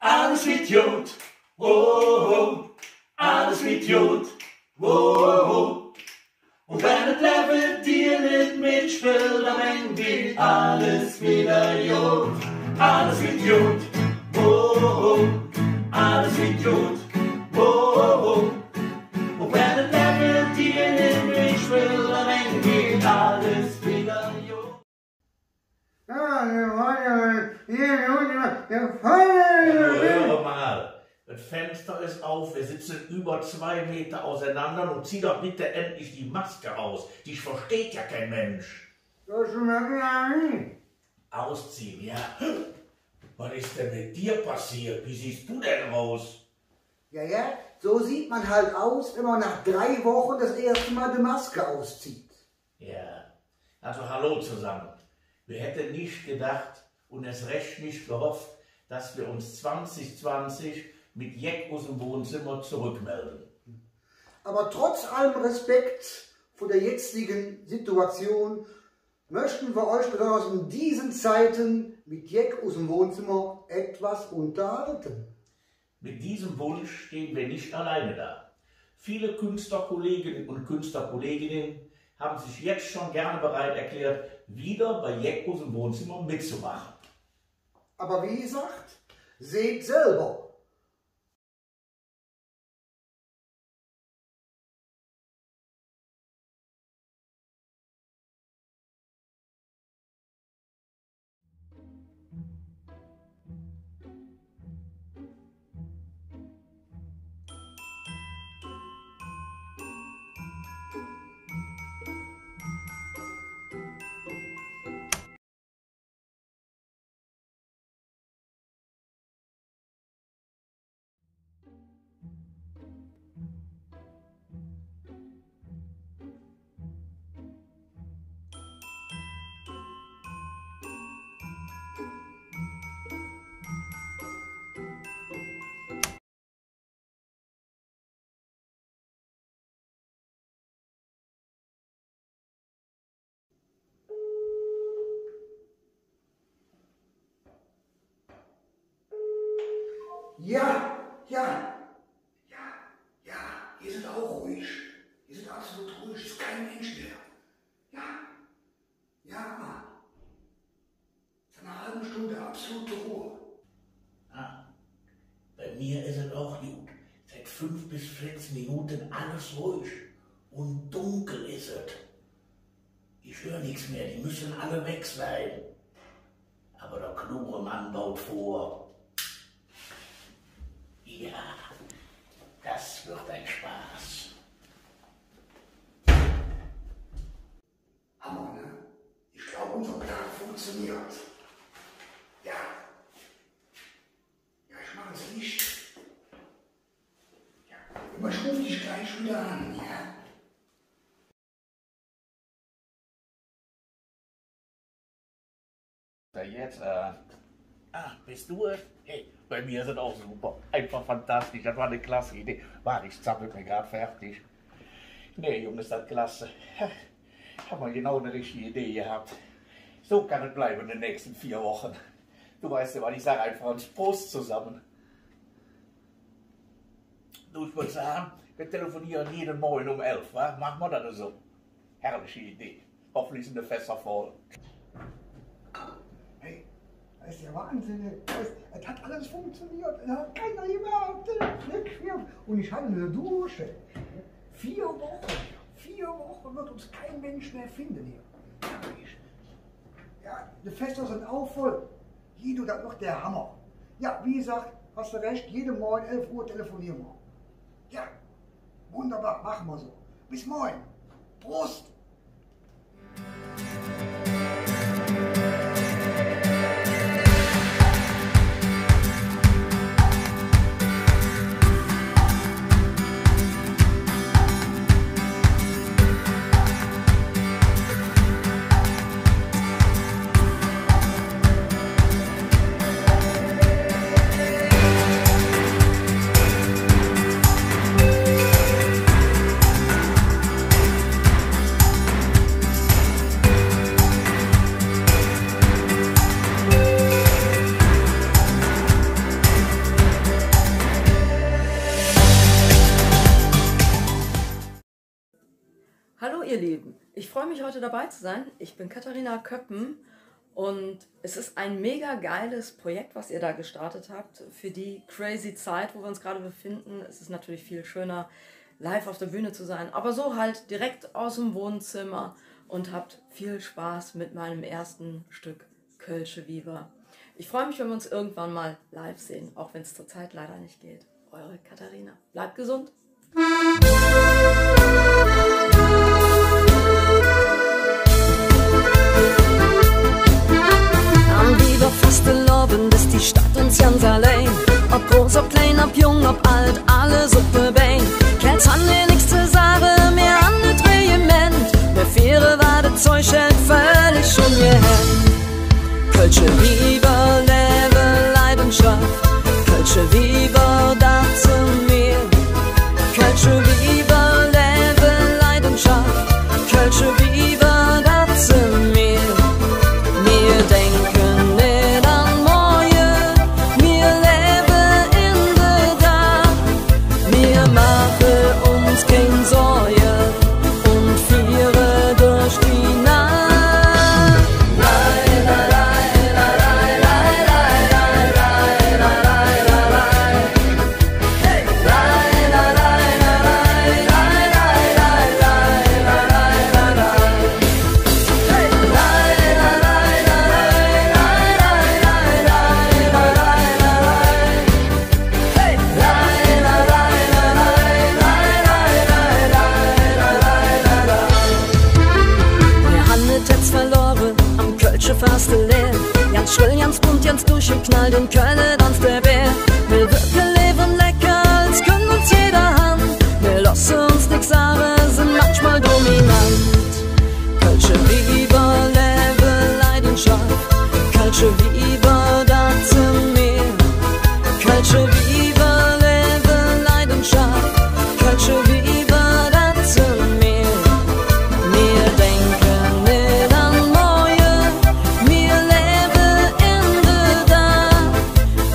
alles wird gut, oh, alles wird gut, oh. Und wenn das Leben dir nicht mitspielt, dann geht alles wieder gut, alles wird gut, oh, alles wird gut, oh. Und wenn das Leben dir nicht mitspielt, dann geht alles wieder gut. Hör mal, das Fenster ist auf, wir sitzen über 2 Meter auseinander und zieh doch bitte endlich die Maske aus. Dich versteht ja kein Mensch. Ausziehen, ja. Was ist denn mit dir passiert? Wie siehst du denn aus? Ja, so sieht man halt aus, wenn man nach 3 Wochen das erste Mal die Maske auszieht. Ja, also hallo zusammen. Wir hätten nicht gedacht und erst recht nicht gehofft, dass wir uns 2020 mit Jeck aus dem Wohnzimmer zurückmelden. Aber trotz allem Respekt vor der jetzigen Situation möchten wir euch besonders in diesen Zeiten mit Jeck aus dem Wohnzimmer etwas unterhalten. Mit diesem Wunsch stehen wir nicht alleine da. Viele Künstlerkollegen und Künstlerkolleginnen haben sich jetzt schon gerne bereit erklärt, wieder bei Jeck aus dem Wohnzimmer mitzumachen. Aber wie gesagt, seht selber. Ja, hier sind auch ruhig. Hier sind absolut ruhig, ist kein Mensch mehr. Ja. Seit einer halben Stunde absolute Ruhe. Bei mir ist es auch gut. Seit 5 bis 14 Minuten alles ruhig. Und dunkel ist es. Ich höre nichts mehr, die müssen alle weg sein. Aber der kluge Mann baut vor. Ja, das wird ein Spaß. Hammer, ne? Ich glaube, unser Plan funktioniert. Ja, ich mache es nicht. Ja, überschruf dich gleich wieder an, ja? Jetzt, bist du es? Hey, bei mir ist es auch super. Einfach fantastisch, das war eine klasse Idee. Warte, ich zappel mir gerade fertig. Nee, Jungs, das ist klasse. Haben wir genau eine richtige Idee gehabt. So kann es bleiben in den nächsten 4 Wochen. Du weißt ja, was ich sage, einfach uns Prost zusammen. Du, ich würde sagen, wir telefonieren jeden Morgen um 11, wa? Machen wir das so. Herrliche Idee. Hoffentlich sind die Fässer voll. Hey, das ist ja Wahnsinn. Es hat alles funktioniert. Es hat keiner gemerkt. Und ich hatte eine Dusche. 4 Wochen. 4 Wochen wird uns kein Mensch mehr finden hier. Ja, die Fässer sind auch voll. Guido, das ist noch der Hammer. Ja, wie gesagt, hast du recht, jeden Morgen 11 Uhr telefonieren wir. Ja, wunderbar, machen wir so. Bis morgen. Prost! ihr Lieben, ich freue mich heute dabei zu sein. Ich bin Katharina Köppen und es ist ein mega geiles Projekt, was ihr da gestartet habt für die crazy Zeit, wo wir uns gerade befinden. Es ist natürlich viel schöner, live auf der Bühne zu sein, aber so halt direkt aus dem Wohnzimmer und habt viel Spaß mit meinem ersten Stück Kölsche Viva. Ich freue mich, wenn wir uns irgendwann mal live sehen, auch wenn es zurzeit leider nicht geht. Eure Katharina. Bleibt gesund! Am Viva Fastelovend ist die Stadt uns ganz allein. Ob groß, ob klein, ob jung, ob alt, alle Suppe Bein. Kerls han mir nix zu sagen, mehr an das Regiment. Der Fähre war der Zeug hält völlig schon gehemmt. Kölsche Viva, Lebe, Leidenschaft. Kölsche Viva, dazu mir. Kölsche Viva, Lebe, Leidenschaft. Kölsche Viva, dazu mir. Wir denken nicht an morgen, wir leben in der Tag. Wir machen uns keine Sorge und feiern durch die Nacht. Fast leer. Ganz schrill, ganz bunt, ganz durchgeknallt, in Köln tanzt der Bär. Wir wirken leben lecker, als können uns jeder Hand. Wir lassen uns nix sagen, sind manchmal dominant. Kölsche Viva, Lebe, Leidenschaft. Kölsche Viva, dazu mir. Kölsche Viva, Lebe, Leidenschaft. Kölsche Viva, dazu mir. Wir denken nicht an morgen, wir leben in der Tag.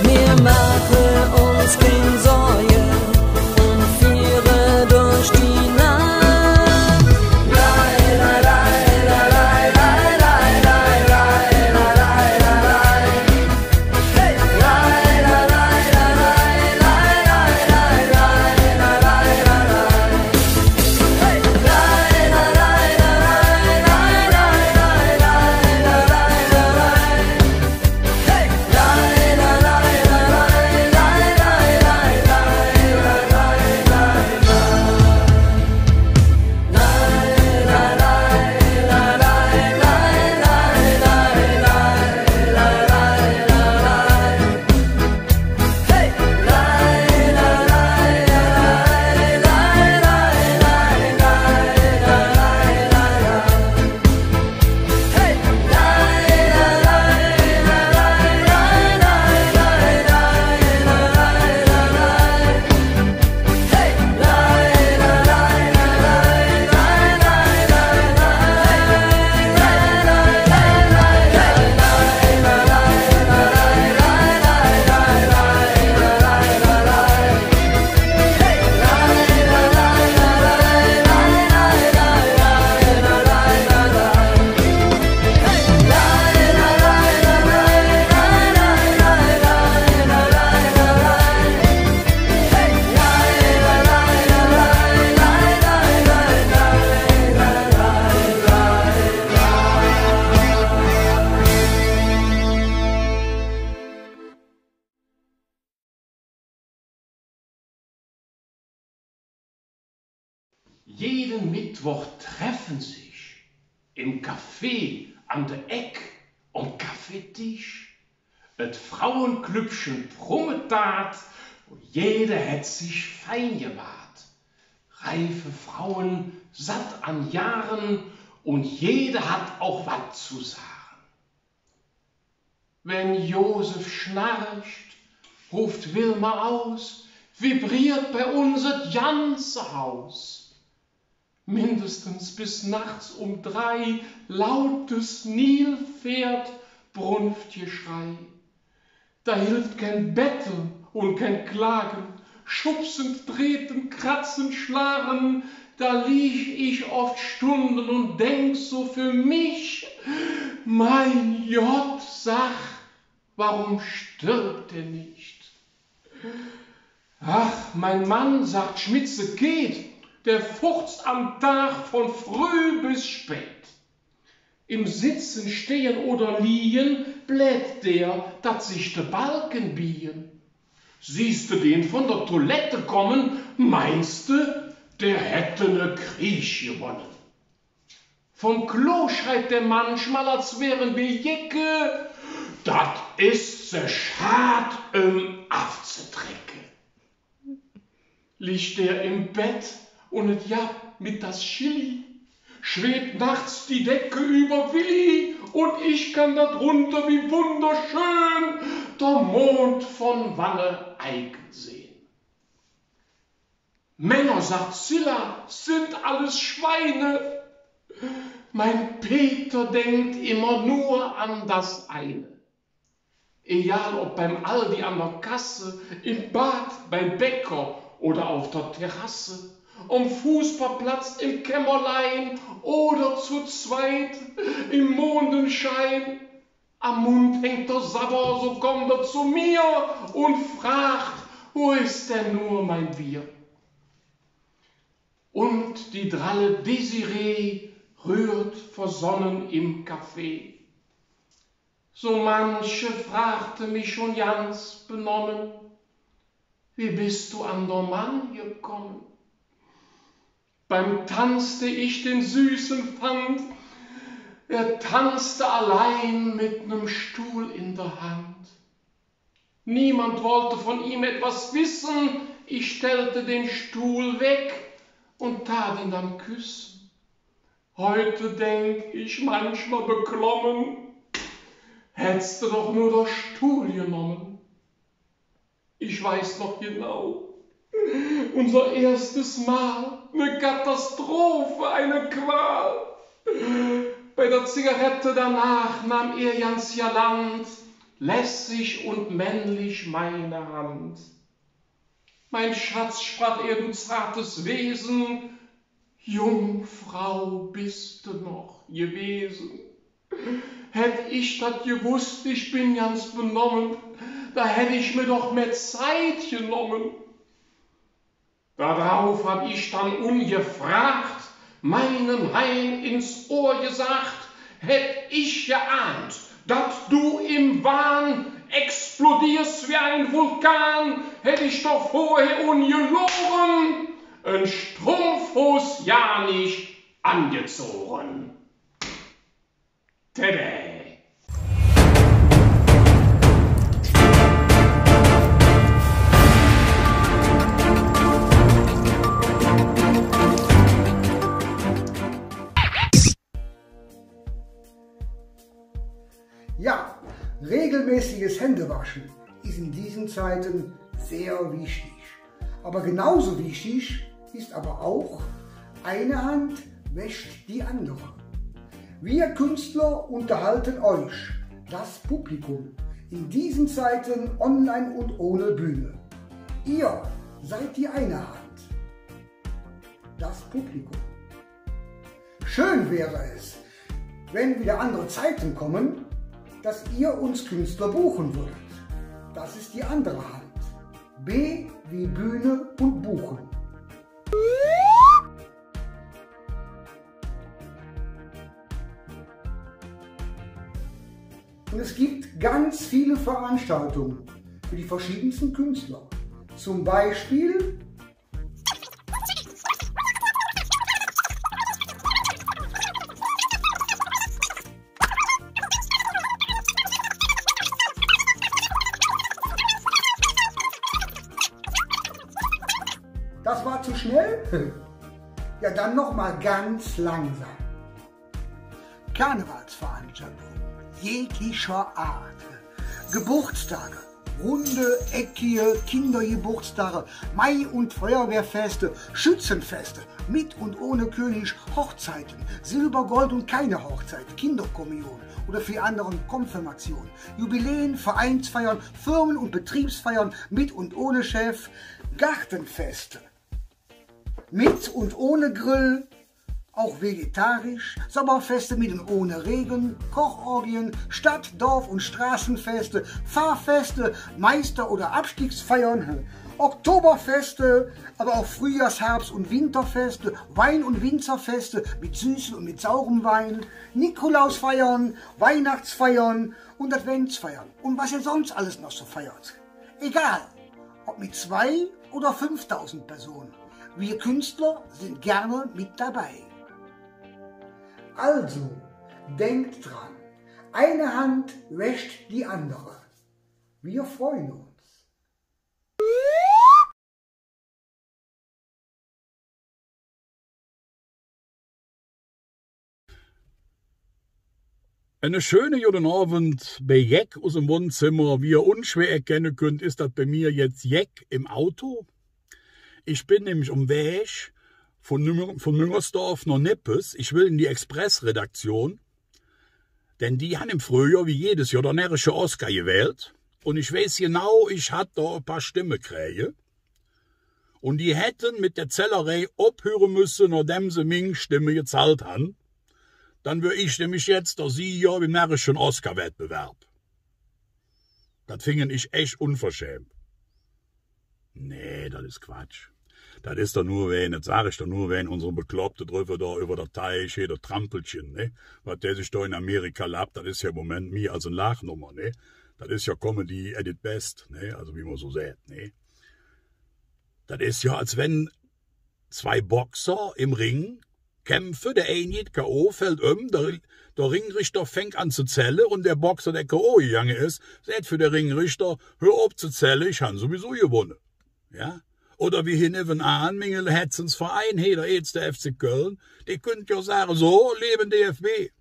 Wir machen uns keine Sorge und feiern durch die Nacht. Jeden Mittwoch treffen sich im Café an der Eck und Kaffeetisch. Et Frauenklüppchen Prommetat, wo jeder hätt sich fein gewahrt. Reife Frauen satt an Jahren und jede hat auch wat zu sagen. Wenn Josef schnarcht, ruft Wilma aus, vibriert bei uns das ganze Haus. Mindestens bis nachts um 3 lautes Nilpferd Brunftgeschrei. Da hilft kein Betteln und kein Klagen, schubsend, treten, kratzen, schlagen, da lieg ich oft Stunden und denk so für mich, mein Gott, sag, warum stirbt er nicht? Ach, mein Mann, sagt Schmitze, geht, der furzt am Tag von früh bis spät. Im Sitzen, Stehen oder Liegen bläht der, dat sich de Balken biegen. Siehst du den von der Toilette kommen, meinst du, der hätte ne Krieg gewonnen. Vom Klo schreit der manchmal, als wären wir Jecke, dat ist se schad aufzutrecken. Liegt der im Bett und et ja mit das Chili, schwebt nachts die Decke über Willi und ich kann da drunter wie wunderschön der Mond von Wanne-Eickel sehen. Männer, sagt Zilla, sind alles Schweine. Mein Peter denkt immer nur an das eine. Egal ob beim Aldi an der Kasse, im Bad, beim Bäcker oder auf der Terrasse, am Fußballplatz im Kämmerlein oder zu zweit im Mondenschein. Am Mund hängt der Sabber, so kommt er zu mir und fragt, wo ist denn nur mein Bier? Und die dralle Desiree rührt versonnen im Café. So manche fragte mich schon ganz benommen, wie bist du an der Mann gekommen? Beim tanzte ich den Süßen fand, er tanzte allein mit nem Stuhl in der Hand. Niemand wollte von ihm etwas wissen, ich stellte den Stuhl weg und tat ihn dann küssen. Heute denk ich manchmal beklommen, hättest du doch nur der Stuhl genommen. Ich weiß noch genau, unser erstes Mal, eine Katastrophe, eine Qual. Bei der Zigarette danach nahm er ganz galant, lässig und männlich meine Hand. Mein Schatz, sprach er, du zartes Wesen, Jungfrau bist du noch gewesen. Hätt ich das gewusst, ich bin ganz benommen, da hätt ich mir doch mehr Zeit genommen. Darauf hab ich dann ungefragt, meinem Hein ins Ohr gesagt, hätt ich geahnt, dass du im Wahn explodierst wie ein Vulkan, hätt ich doch vorher ungelogen, ein Strumpfhose ja nicht angezogen. Tada! Ja, regelmäßiges Händewaschen ist in diesen Zeiten sehr wichtig. Aber genauso wichtig ist aber auch, eine Hand wäscht die andere. Wir Künstler unterhalten euch, das Publikum, in diesen Zeiten online und ohne Bühne. Ihr seid die eine Hand, das Publikum. Schön wäre es, wenn wieder andere Zeiten kommen, dass ihr uns Künstler buchen würdet. Das ist die andere Hand. B wie Bühne und Buchen. Und es gibt ganz viele Veranstaltungen für die verschiedensten Künstler. Zum Beispiel das war zu schnell? Ja, dann noch mal ganz langsam. Karnevalsveranstaltungen jeglicher Art, Geburtstage, runde, eckige Kindergeburtstage, Mai- und Feuerwehrfeste, Schützenfeste, mit und ohne König, Hochzeiten, Silber, Gold und keine Hochzeit, Kinderkommunion oder für anderen Konfirmation, Jubiläen, Vereinsfeiern, Firmen- und Betriebsfeiern, mit und ohne Chef, Gartenfeste, mit und ohne Grill, auch vegetarisch, Sommerfeste mit und ohne Regen, Kochorgien, Stadt-, Dorf- und Straßenfeste, Fahrfeste, Meister- oder Abstiegsfeiern, Oktoberfeste, aber auch Frühjahrs-, Herbst- und Winterfeste, Wein- und Winzerfeste mit süßem und mit saurem Wein, Nikolausfeiern, Weihnachtsfeiern und Adventsfeiern und was ihr sonst alles noch so feiert. Egal, ob mit 2.000 oder 5.000 Personen. Wir Künstler sind gerne mit dabei. Also, denkt dran, eine Hand wäscht die andere. Wir freuen uns. Eine schöne guten Abend bei Jeck aus dem Wohnzimmer. Wie ihr unschwer erkennen könnt, ist das bei mir jetzt Jeck im Auto. Ich bin nämlich um Weg von Müngersdorf nach Nippes. Ich will in die Express-Redaktion, denn die haben im Frühjahr wie jedes Jahr der närrische Oscar gewählt. Und ich weiß genau, ich hatte da ein paar Stimmen kriegen. Und die hätten mit der Zellerei abhören müssen, nachdem sie meine Stimme gezahlt haben. Dann wäre ich nämlich jetzt der Sieger im närrischen Oscar-Wettbewerb. Das fingen ich echt unverschämt. Nee, das ist Quatsch. Das ist doch nur wen, das sage ich doch nur wen, unsere Bekloppte drüber da über der Teich, hier der Trampelchen, ne? Was der sich da in Amerika labt, das ist ja im Moment mir als eine Lachnummer, ne? Das ist ja Comedy at its best, ne? Also wie man so sagt, ne? Das ist ja, als wenn zwei Boxer im Ring kämpfen, der eine geht K.O., fällt der Ringrichter fängt an zu zählen und der Boxer, der K.O. gegangen ist, sagt für den Ringrichter, hör auf zu zählen, ich habe sowieso gewonnen. Ja? Oder wie hier nebenan, Mingel Hetzensverein, hey, der FC Köln, die könnt ja sagen, so, leben DFB.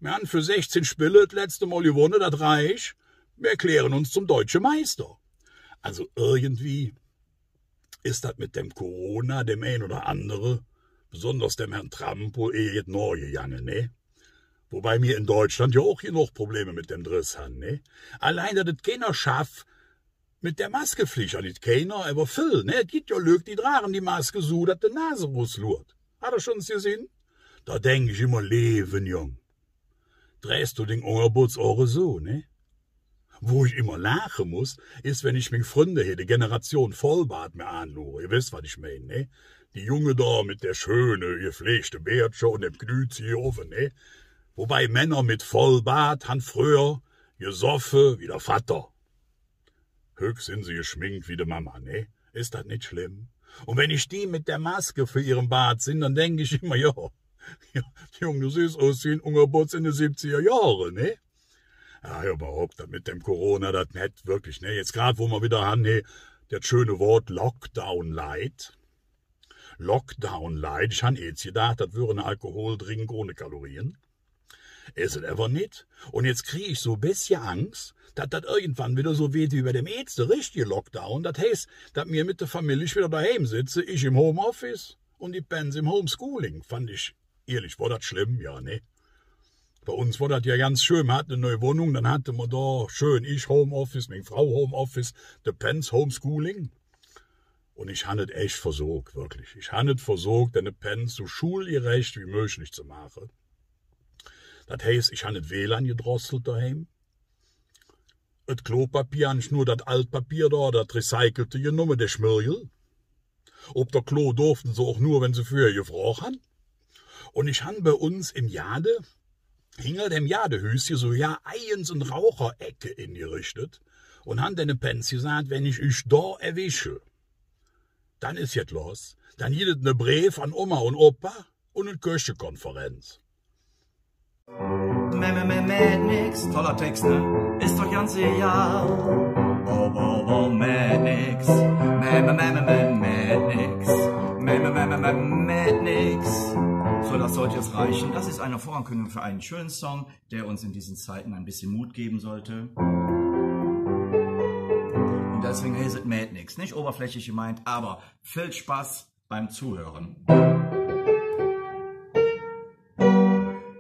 Wir haben für 16 Spiele das letzte Mal gewonnen, das reicht. Wir erklären uns zum deutschen Meister. Also irgendwie ist das mit dem Corona, dem ein oder andere, besonders dem Herrn Trump, wohl jetzt neu gegangen, ne? Wobei wir in Deutschland ja auch hier noch Probleme mit dem Driss haben, ne? Allein, dass das keiner schafft, mit der Maske fliegt, nicht keiner, aber viel, ne? Es gibt ja Leute, die tragen die Maske so, dass die Nase rauslurt. Hat er schon gesehen? Da denk ich immer, Leben, Jung. Drehst du den Ohrputz auch so, ne? Wo ich immer lachen muss, ist, wenn ich mit Freunden hier die Generation Vollbart mir anlure. Ihr wisst, was ich meine, ne? Die Junge da mit der schöne, gepflegte Bärtsche und dem Knützi hier offen, ne? Wobei Männer mit Vollbart han früher gesoffen wie der Vater. Höchst sind sie geschminkt wie die Mama, ne? Ist das nicht schlimm? Und wenn ich die mit der Maske für ihren Bart sind, dann denke ich immer, ja, Junge, du siehst aus wie ein Ungerbutz in den 70er Jahren, ne? Ja, überhaupt, mit dem Corona, das nicht wirklich, ne? Jetzt gerade, wo wir wieder haben, ne, das schöne Wort Lockdown Light. Lockdown Light, ich habe jetzt gedacht, das wäre ein Alkoholdrink ohne Kalorien. Ist es aber nicht. Und jetzt kriege ich so ein bisschen Angst, dass das irgendwann wieder so wird wie bei dem ersten richtigen Lockdown. Das heißt, dass wir mit der Familie wieder daheim sitzen, ich im Homeoffice und die Pens im Homeschooling. Fand ich, ehrlich, war das schlimm? Ja, ne? Bei uns war das ja ganz schön. Wir hatten eine neue Wohnung, dann hatten wir da schön ich Homeoffice, meine Frau Homeoffice, die Pens Homeschooling. Und ich habe es echt versucht, wirklich. Ich habe es versucht, deine Pens so schulgerecht wie möglich zu machen. Das heißt, ich habe das WLAN gedrosselt daheim. Das Klopapier habe ich nur das Altpapier da, das recycelte genommen, der Schmirgel. Ob der Klo durften sie auch nur, wenn sie früher gefragt haben. Und ich habe bei uns im Jade, hinter dem Jadehüschen, so ja Eiens- und Raucherecke ingerichtet und haben den Pens gesagt, wenn ich euch da erwische, dann ist jetzt los. Dann gibt es eine Brief an Oma und Opa und eine Kirchenkonferenz. Madnix, toller Text, ne? Ist doch ganz genial. Madnix, Madnix. So, das sollte jetzt reichen. Das ist eine Vorankündigung für einen schönen Song, der uns in diesen Zeiten ein bisschen Mut geben sollte. deswegen ist es mäht nix. Nicht oberflächlich gemeint, aber viel Spaß beim Zuhören.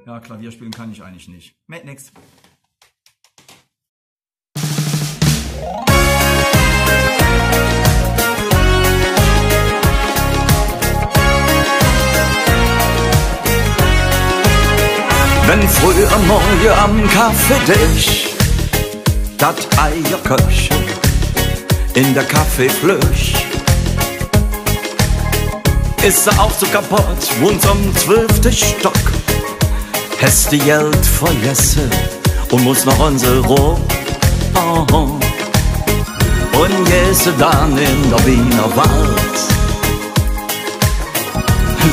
Ja, Klavier spielen kann ich eigentlich nicht. Mäht nix. Wenn früh am Morgen am Kaffeetisch dat Eierköpfchen in der Kaffeeflösch ist er auch so kaputt, wohnt am 12. Stock. Hast die Geld vergessen und muss noch unser Rohr. Und gehst dann in der Wiener Wald.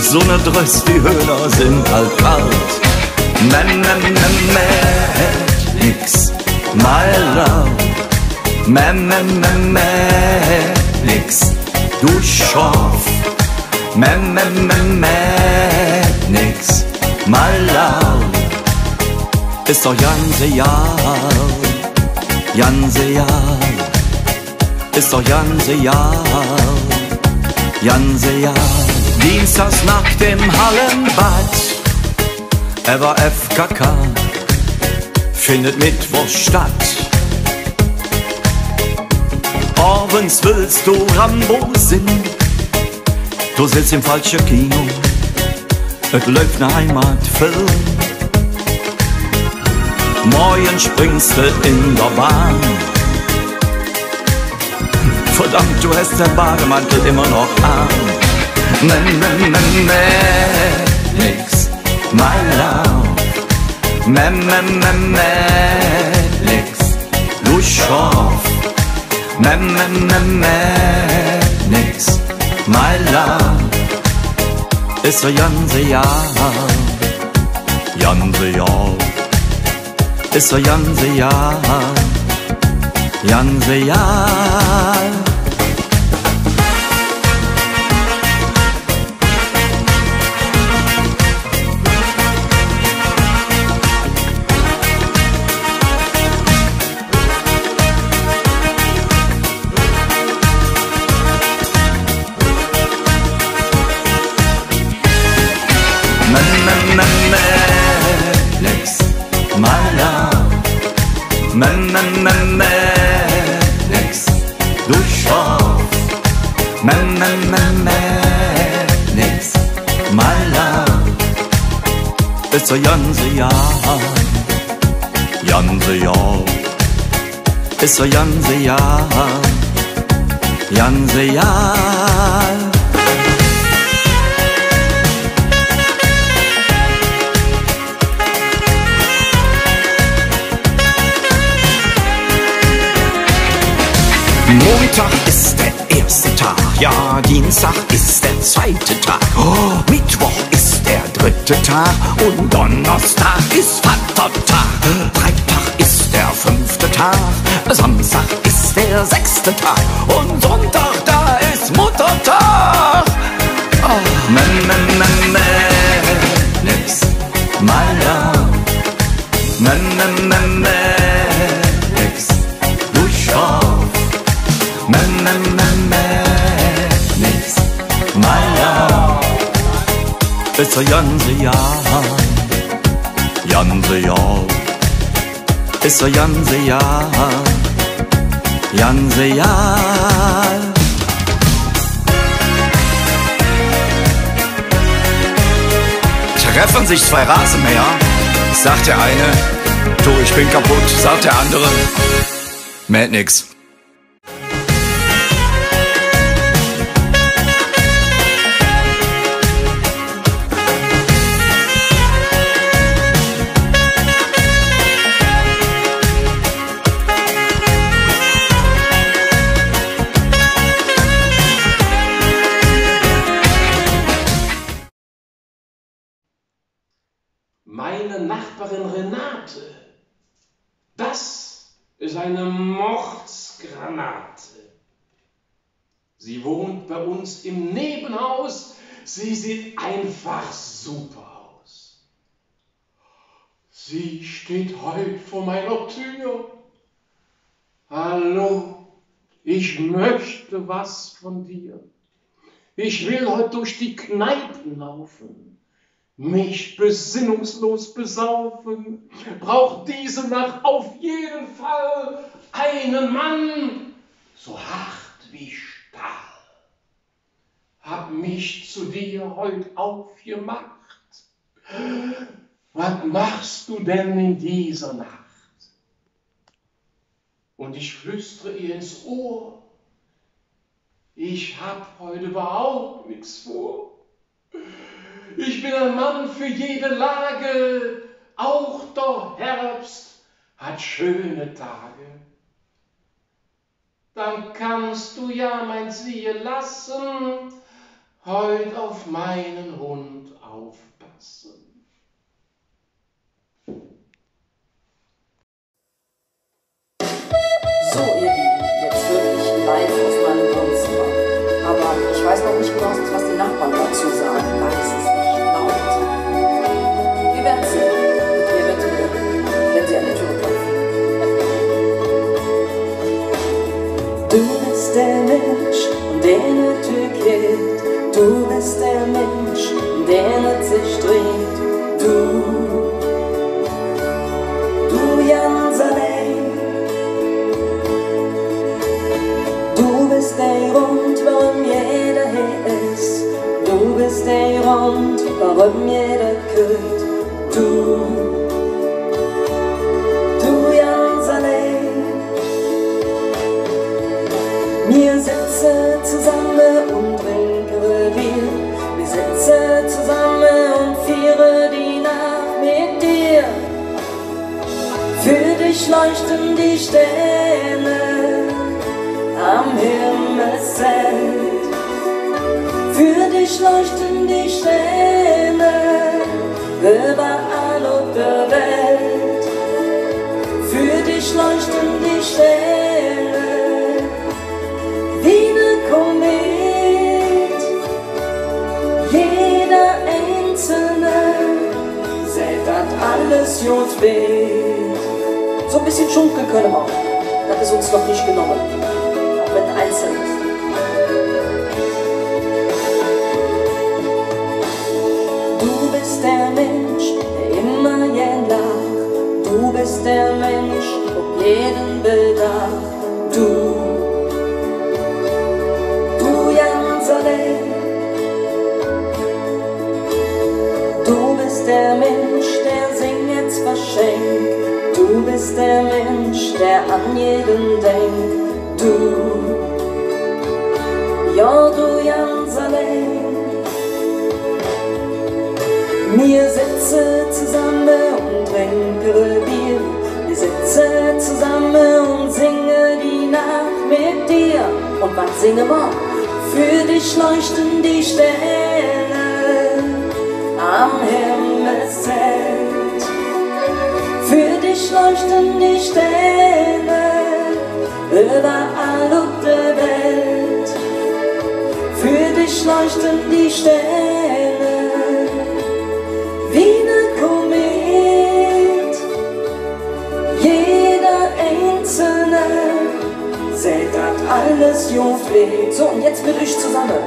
So ne Dröss, die Höhler sind halt kalt. Nix, my love. Nix, du Schorf. Nix, my love. Ist doch ganze Jahr, ganze Jahr. Ist doch ganze Jahr, ganze Jahr. Dienstags nach dem Hallenbad, aber FKK findet Mittwoch statt. Abends willst du Rambo singen, du sitzt im falschen Kino, es läuft ne Heimatfilm. Morgen springst du in der Bahn, verdammt, du hast den Bademantel immer noch an. Nix, my love. Nix, du Schorf. Nix, my love. Ist so ganze Jahr, ganze Jahr. Ist so ganze Jahr, ganze Jahr. Nix, my love. Nix, du Schorf. Nix, my love. Ist so ganze Jahr, ganze Jahr. Ist so ganze Jahr, ganze Jahr. Montag ist der erste Tag, ja, Dienstag ist der zweite Tag, Mittwoch ist der dritte Tag und Donnerstag ist Vatertag, Freitag ist der fünfte Tag, Samstag ist der sechste Tag und Sonntag, da ist Muttertag. Nix, my love. Nix, du Schorf. Nix, my love. Ist so ganze Jahr, ganze Jahr. Ist so ganze Jahr, ganze Jahr. Treffen sich zwei Rasenmäher, sagt der eine, du, ich bin kaputt, sagt der andere, mäht nix. Meine Nachbarin Renate, das ist eine Mordsgranate. Sie wohnt bei uns im Nebenhaus, sie sieht einfach super aus. Sie steht heute vor meiner Tür. Hallo, ich möchte was von dir. Ich will heute durch die Kneipen laufen, mich besinnungslos besaufen, braucht diese Nacht auf jeden Fall einen Mann, so hart wie Stahl. Hab mich zu dir heut aufgemacht. Was machst du denn in dieser Nacht? Und ich flüstere ihr ins Ohr, ich hab heute überhaupt nichts vor. Ich bin ein Mann für jede Lage, auch der Herbst hat schöne Tage. Dann kannst du ja mein Siehe lassen, heut auf meinen Hund aufpassen. So, ihr Lieben, jetzt wirklich live aus meinem Wohnzimmer. Aber ich weiß noch nicht genauestens, was die Nachbarn dazu sagen, weil es ist nicht laut. Wir werden sehen. Und ihr werdet hören, wenn sie an die Tür klopfen. Du bist der Mensch, der eine Tür geht. Du bist der Mensch, der nicht sich dreht. Du ganz allein. Du bist der Grund, warum jeder hier ist. Du bist der Grund, warum jeder kürt. Du ganz allein. Wir sitzen zusammen und trinken Bier. Wir sitzen zusammen und feiern die Nacht mit dir. Für dich leuchten die Sterne am Himmelszelt. Für dich leuchten die Sterne überall auf der Welt. Für dich leuchten die Sterne wie ne Komet. Jeder Einzelne sagt, dass alles gut wird. So ein bisschen schunkeln können wir auch. Das ist uns noch nicht genommen. Auch wenn es einzeln ist. Du bist der Mensch, der immer gern lacht. Du bist der Mensch, ob jeden Bedacht. Du ganz allein. Du bist der Mensch, der Sing jetzt verschenkt. Du bist der Mensch, der an jeden denkt. Ja, du ganz allein. Wir sitzen zusammen und trinken Bier. Wir sitzen zusammen und singen die Nacht mit dir. Und was singen wir? Für dich leuchten die Sterne am Himmelszelt. Für dich leuchten die Sterne überall auf der Welt. Für dich leuchten die Sterne wie ne Komet. Jeder Einzelne sagt, dass alles gut wird. So, und jetzt mit euch zusammen.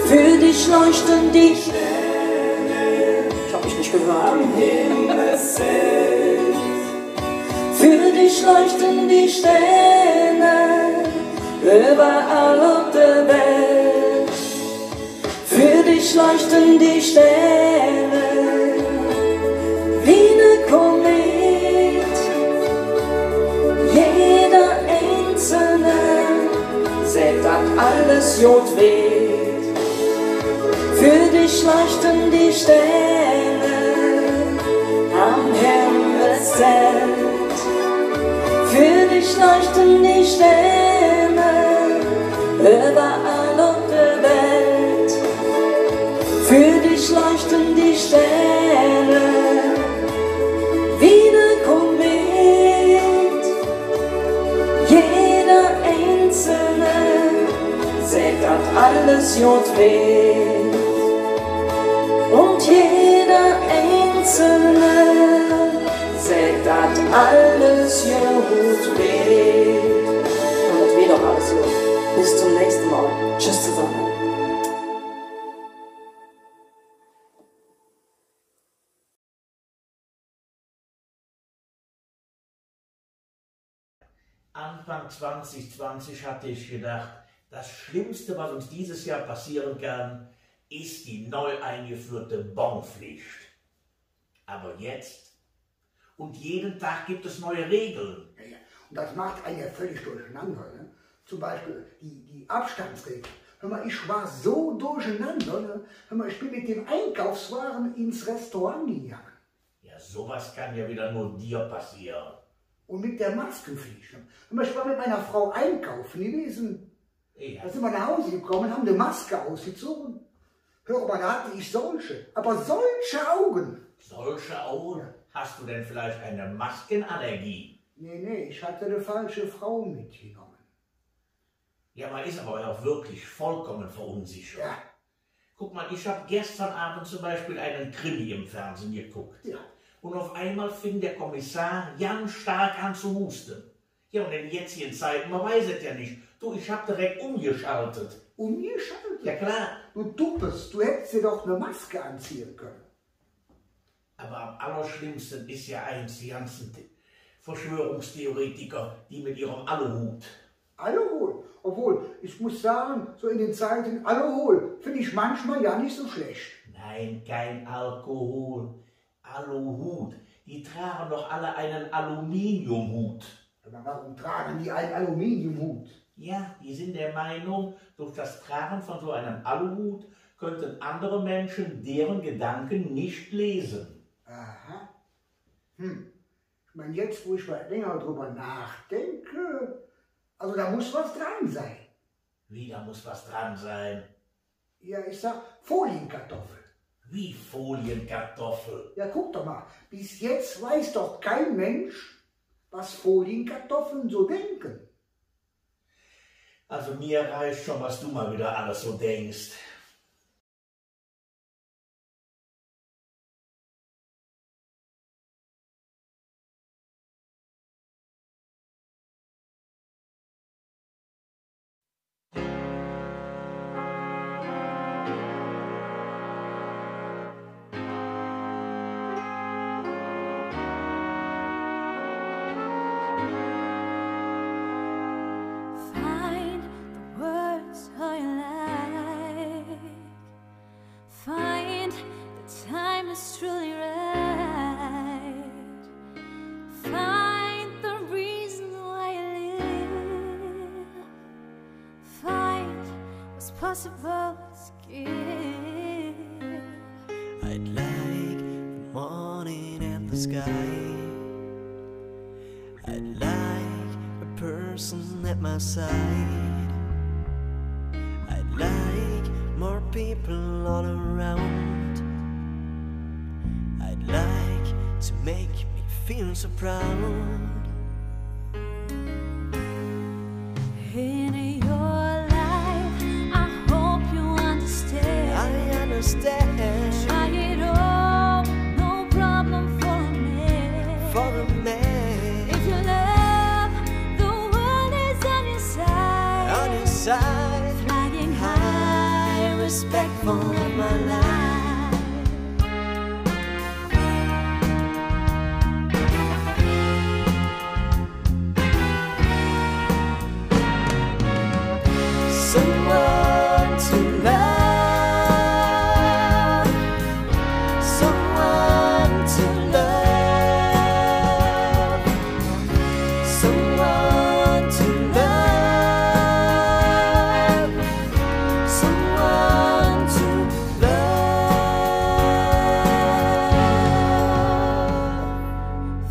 Für dich leuchten die Sterne. Ich hab mich nicht gehört. Am Himmelszelt. Für dich leuchten die Sterne überall auf der Welt. Für dich leuchten die Sterne wie ne Komet. Jeder Einzelne sagt, dass alles gut wird. Für dich leuchten die Sterne am Himmelszelt. Für dich leuchten die Sterne überall auf der Welt. Für dich leuchten die Sterne wie ne Komet. Jeder Einzelne sagt, dass alles gut wird. Und jeder Einzelne sagt, dass alles gut wird. Und es wird doch alles gut. Bis zum nächsten Mal. Tschüss zusammen. Anfang 2020 hatte ich gedacht, das Schlimmste, was uns dieses Jahr passieren kann, ist die neu eingeführte Bonpflicht. Aber jetzt? Und jeden Tag gibt es neue Regeln. Ja. Und das macht einen ja völlig durcheinander. Ne? Zum Beispiel die Abstandsregel. Hör mal, ich war so durcheinander. Ne? Hör mal, ich bin mit dem Einkaufswagen ins Restaurant gegangen. Ja, sowas kann ja wieder nur dir passieren. Und mit der Maskenpflicht. Ne? Hör mal, ich war mit meiner Frau einkaufen gewesen. Ja. Da sind wir nach Hause gekommen, haben eine Maske ausgezogen. Hör mal, da hatte ich solche, aber solche Augen. Solche Augen? Ja. Hast du denn vielleicht eine Maskenallergie? Nee, ich hatte eine falsche Frau mitgenommen. Ja, man ist aber auch wirklich vollkommen verunsichert. Ja. Guck mal, ich habe gestern Abend zum Beispiel einen Krimi im Fernsehen geguckt. Ja. Und auf einmal fing der Kommissar ganz stark an zu husten. Ja, und in jetzigen Zeiten, man weiß es ja nicht. Du, ich habe direkt umgeschaltet. Umgeschaltet? Ja, klar. Du Duppes, du hättest dir doch eine Maske anziehen können. Aber am allerschlimmsten ist ja eins, die ganzen Verschwörungstheoretiker, die mit ihrem Aluhut. Aluhut? Obwohl, ich muss sagen, so in den Zeiten Aluhut finde ich manchmal ja nicht so schlecht. Nein, kein Alkohol. Aluhut. Die tragen doch alle einen Aluminiumhut. Aber warum tragen die einen Aluminiumhut? Ja, die sind der Meinung, durch das Tragen von so einem Aluhut könnten andere Menschen deren Gedanken nicht lesen. Aha. Ich meine, jetzt, wo ich mal länger drüber nachdenke, also da muss was dran sein. Wie, da muss was dran sein? Ja, ich sag Folienkartoffel. Wie Folienkartoffel? Ja, guck doch mal, bis jetzt weiß doch kein Mensch, was Folienkartoffeln so denken. Also mir reicht schon, was du mal wieder alles so denkst. Possible skin. I'd like the morning and the sky. I'd like a person at my side. I'd like more people all around. I'd like to make me feel so proud. In your life, I hope you understand. I understand. Try it all, no problem for a man. For a man. If you love, the world is on your side. On your side. Flying high, respectful of my life. Someone to love, someone to love, someone to love, someone to love.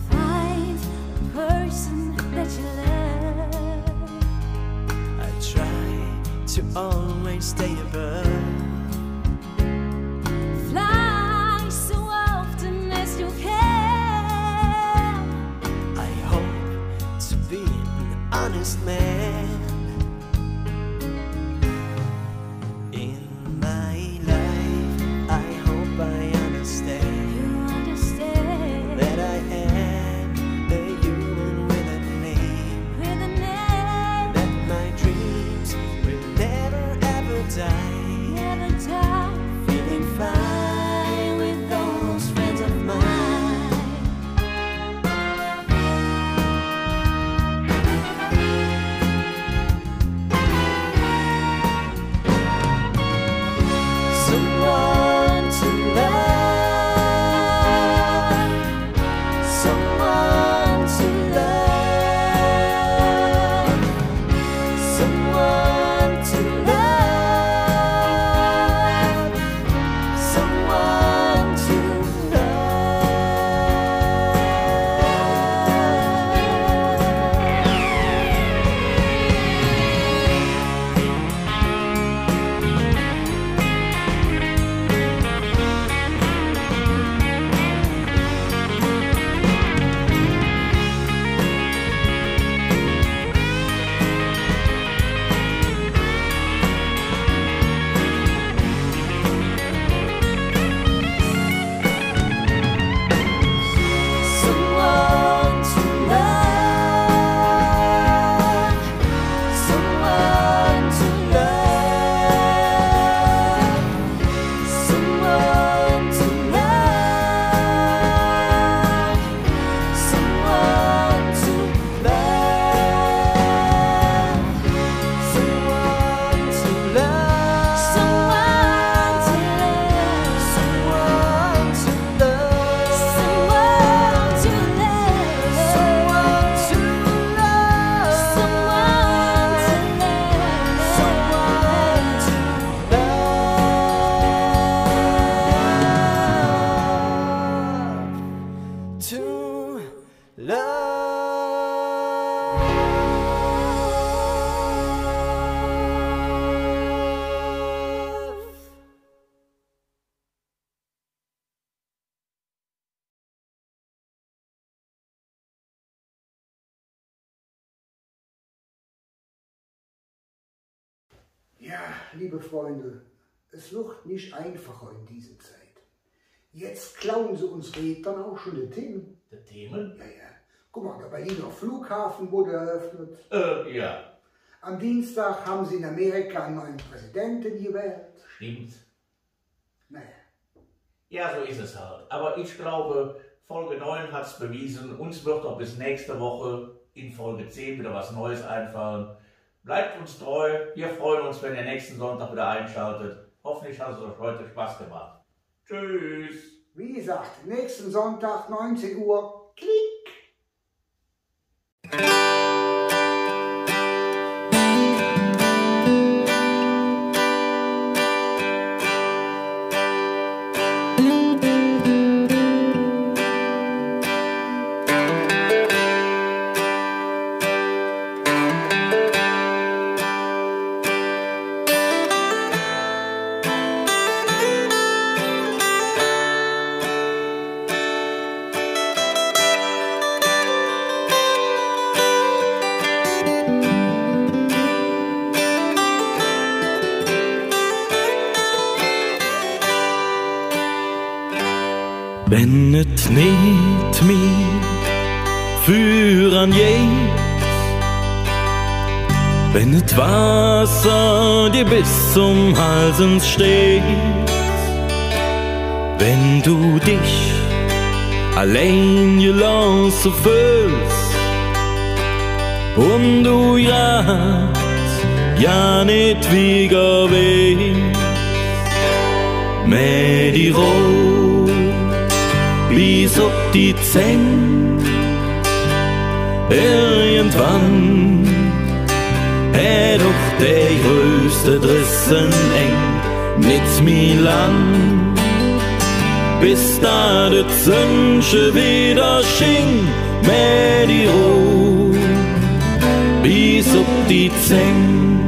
Find the person that you love. I try to always stay above. Fly so often as you can. I hope to be an honest man. In my life, I hope I understand You understand that I am a human with a name. with a name. That my dreams never die, feeling fine with those friends of mine. Someone to love, someone to love, someone to love, someone to someone to love, someone to love, someone to love, someone to love, someone to love, someone to love, someone to love, someone to Ja, liebe Freunde, es wird nicht einfacher in dieser Zeit. Jetzt klauen sie uns Rednern auch schon die Themen. Die Themen? Ja, ja. Guck mal, der Berliner Flughafen wurde eröffnet. Ja, Am Dienstag haben sie in Amerika einen neuen Präsidenten gewählt. stimmt. Naja, Ja, so ist es halt. Aber ich glaube, Folge 9 hat es bewiesen. Uns wird doch bis nächste Woche in Folge 10 wieder was Neues einfallen. Bleibt uns treu. Wir freuen uns, wenn ihr nächsten Sonntag wieder einschaltet. Hoffentlich hat es euch heute Spaß gemacht. Tschüss. wie gesagt, nächsten Sonntag 19 Uhr. Klick! Wenn et nicht mir führen geht, wenn et Wasser dir bis zum Halsen steht, wenn du dich allein gelassen fühlst und du ja nicht wieder weißt, mit die Rot bis auf die Zähne. Irgendwann hätt doch der größte Drissen eng nicht mehr lang, bis da de Zünsche wieder schien, mit die Rot bis auf die Zähne.